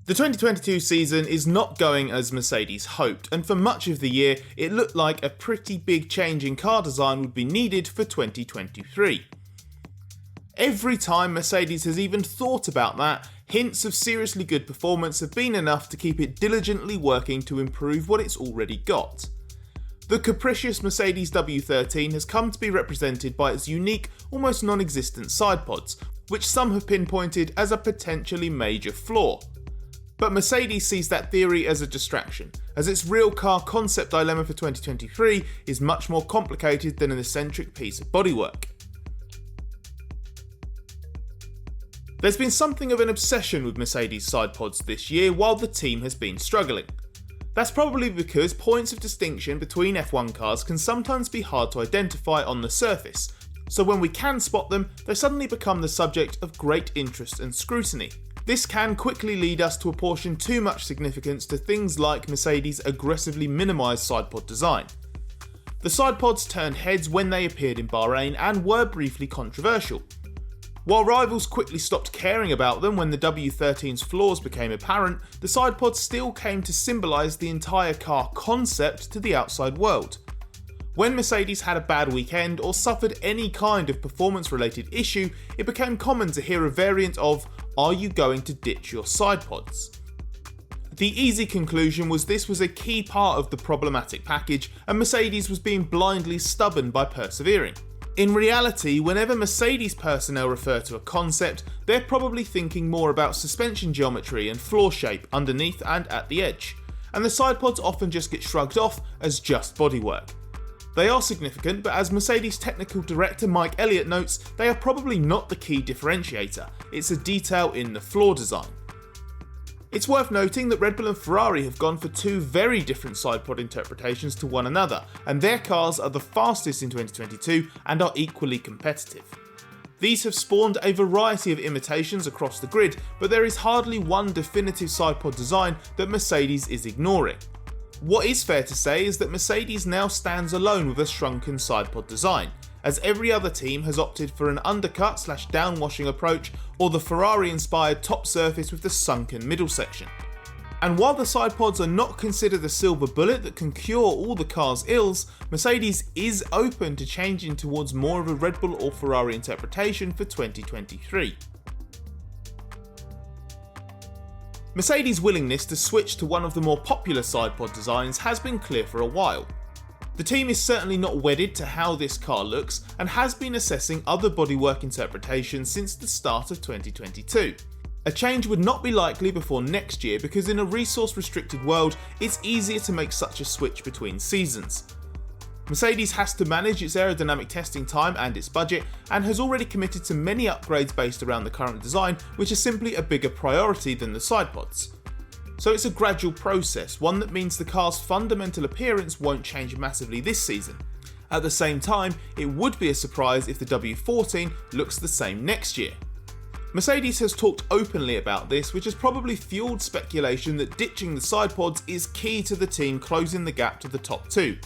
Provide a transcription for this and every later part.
The 2022 season is not going as Mercedes hoped, and for much of the year it looked like a pretty big change in car design would be needed for 2023. Every time Mercedes has even thought about that, hints of seriously good performance have been enough to keep it diligently working to improve what it's already got. The capricious Mercedes W13 has come to be represented by its unique, almost non-existent sidepods, which some have pinpointed as a potentially major flaw. But Mercedes sees that theory as a distraction, as its real car concept dilemma for 2023 is much more complicated than an eccentric piece of bodywork. There's been something of an obsession with Mercedes sidepods this year while the team has been struggling. That's probably because points of distinction between F1 cars can sometimes be hard to identify on the surface, so when we can spot them, they suddenly become the subject of great interest and scrutiny. This can quickly lead us to apportion too much significance to things like Mercedes' aggressively minimised sidepod design. The sidepods turned heads when they appeared in Bahrain and were briefly controversial. While rivals quickly stopped caring about them when the W13's flaws became apparent, the sidepods still came to symbolise the entire car concept to the outside world. When Mercedes had a bad weekend or suffered any kind of performance-related issue, it became common to hear a variant of, "Are you going to ditch your sidepods?" The easy conclusion was this was a key part of the problematic package, and Mercedes was being blindly stubborn by persevering. In reality, whenever Mercedes personnel refer to a concept, they're probably thinking more about suspension geometry and floor shape underneath and at the edge, and the sidepods often just get shrugged off as just bodywork. They are significant, but as Mercedes technical director Mike Elliott notes, they are probably not the key differentiator, it's a detail in the floor design. It's worth noting that Red Bull and Ferrari have gone for two very different sidepod interpretations to one another, and their cars are the fastest in 2022 and are equally competitive. These have spawned a variety of imitations across the grid, but there is hardly one definitive sidepod design that Mercedes is ignoring. What is fair to say is that Mercedes now stands alone with a shrunken sidepod design, as every other team has opted for an undercut/downwashing approach or the Ferrari-inspired top surface with the sunken middle section. And while the sidepods are not considered the silver bullet that can cure all the car's ills, Mercedes is open to changing towards more of a Red Bull or Ferrari interpretation for 2023. Mercedes' willingness to switch to one of the more popular sidepod designs has been clear for a while. The team is certainly not wedded to how this car looks and has been assessing other bodywork interpretations since the start of 2022. A change would not be likely before next year because in a resource-restricted world, it's easier to make such a switch between seasons. Mercedes has to manage its aerodynamic testing time and its budget, and has already committed to many upgrades based around the current design, which is simply a bigger priority than the sidepods. So it's a gradual process, one that means the car's fundamental appearance won't change massively this season. At the same time, it would be a surprise if the W14 looks the same next year. Mercedes has talked openly about this, which has probably fueled speculation that ditching the sidepods is key to the team closing the gap to the top two.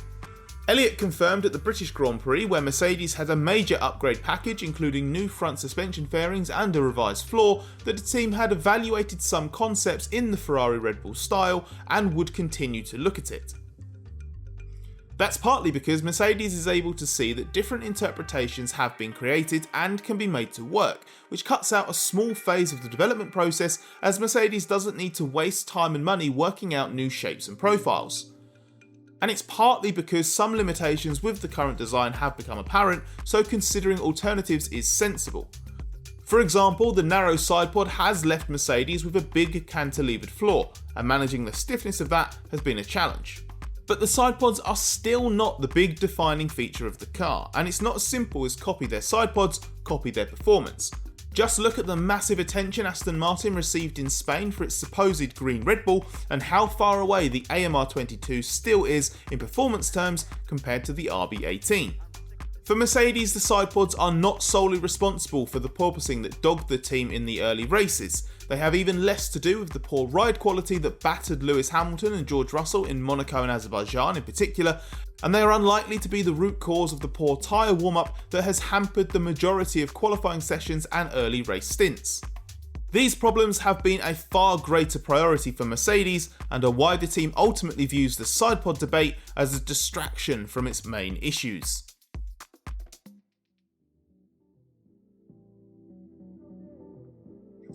Elliott confirmed at the British Grand Prix, where Mercedes had a major upgrade package including new front suspension fairings and a revised floor, that the team had evaluated some concepts in the Ferrari Red Bull style and would continue to look at it. That's partly because Mercedes is able to see that different interpretations have been created and can be made to work, which cuts out a small phase of the development process as Mercedes doesn't need to waste time and money working out new shapes and profiles. And it's partly because some limitations with the current design have become apparent, so considering alternatives is sensible. For example, the narrow sidepod has left Mercedes with a big cantilevered floor, and managing the stiffness of that has been a challenge. But the sidepods are still not the big defining feature of the car, and it's not as simple as copy their sidepods, copy their performance. Just look at the massive attention Aston Martin received in Spain for its supposed green Red Bull and how far away the AMR22 still is in performance terms compared to the RB18. For Mercedes, the sidepods are not solely responsible for the porpoising that dogged the team in the early races. They have even less to do with the poor ride quality that battered Lewis Hamilton and George Russell in Monaco and Azerbaijan in particular, and they are unlikely to be the root cause of the poor tyre warm-up that has hampered the majority of qualifying sessions and early race stints. These problems have been a far greater priority for Mercedes and are why the team ultimately views the sidepod debate as a distraction from its main issues.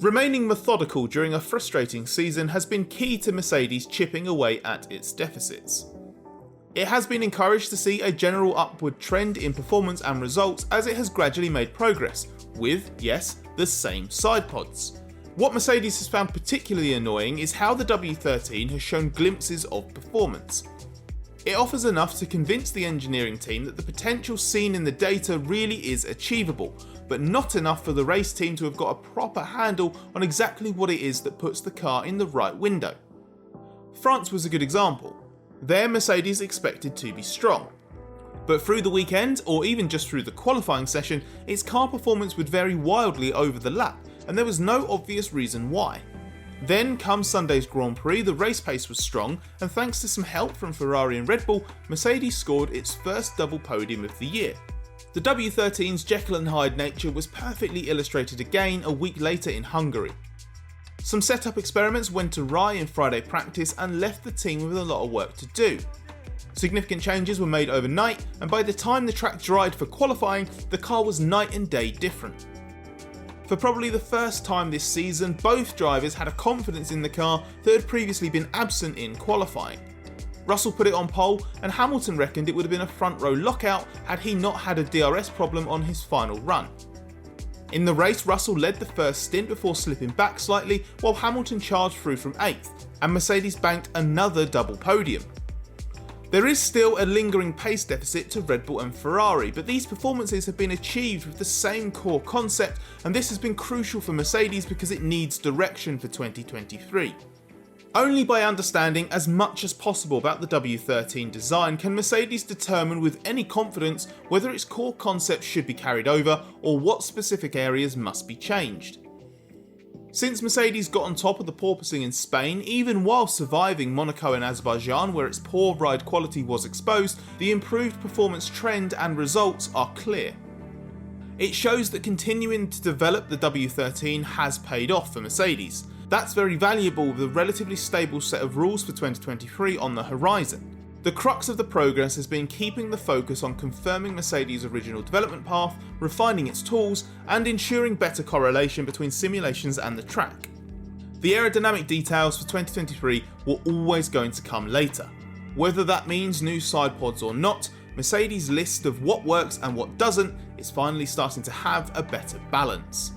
Remaining methodical during a frustrating season has been key to Mercedes chipping away at its deficits. It has been encouraged to see a general upward trend in performance and results as it has gradually made progress, with, yes, the same sidepods. What Mercedes has found particularly annoying is how the W13 has shown glimpses of performance. It offers enough to convince the engineering team that the potential seen in the data really is achievable, but not enough for the race team to have got a proper handle on exactly what it is that puts the car in the right window. France was a good example. There Mercedes expected to be strong. But through the weekend, or even just through the qualifying session, its car performance would vary wildly over the lap, and there was no obvious reason why. Then, come Sunday's Grand Prix, the race pace was strong, and thanks to some help from Ferrari and Red Bull, Mercedes scored its first double podium of the year. The W13's Jekyll and Hyde nature was perfectly illustrated again a week later in Hungary. Some setup experiments went awry in Friday practice and left the team with a lot of work to do. Significant changes were made overnight, and by the time the track dried for qualifying, the car was night and day different. For probably the first time this season, both drivers had a confidence in the car that had previously been absent in qualifying. Russell put it on pole, and Hamilton reckoned it would have been a front row lockout had he not had a DRS problem on his final run. In the race, Russell led the first stint before slipping back slightly, while Hamilton charged through from 8th, and Mercedes banked another double podium. There is still a lingering pace deficit to Red Bull and Ferrari, but these performances have been achieved with the same core concept, and this has been crucial for Mercedes because it needs direction for 2023. Only by understanding as much as possible about the W13 design can Mercedes determine with any confidence whether its core concept should be carried over or what specific areas must be changed. Since Mercedes got on top of the porpoising in Spain, even while surviving Monaco and Azerbaijan where its poor ride quality was exposed, the improved performance trend and results are clear. It shows that continuing to develop the W13 has paid off for Mercedes. That's very valuable with a relatively stable set of rules for 2023 on the horizon. The crux of the progress has been keeping the focus on confirming Mercedes' original development path, refining its tools, and ensuring better correlation between simulations and the track. The aerodynamic details for 2023 were always going to come later. Whether that means new sidepods or not, Mercedes' list of what works and what doesn't is finally starting to have a better balance.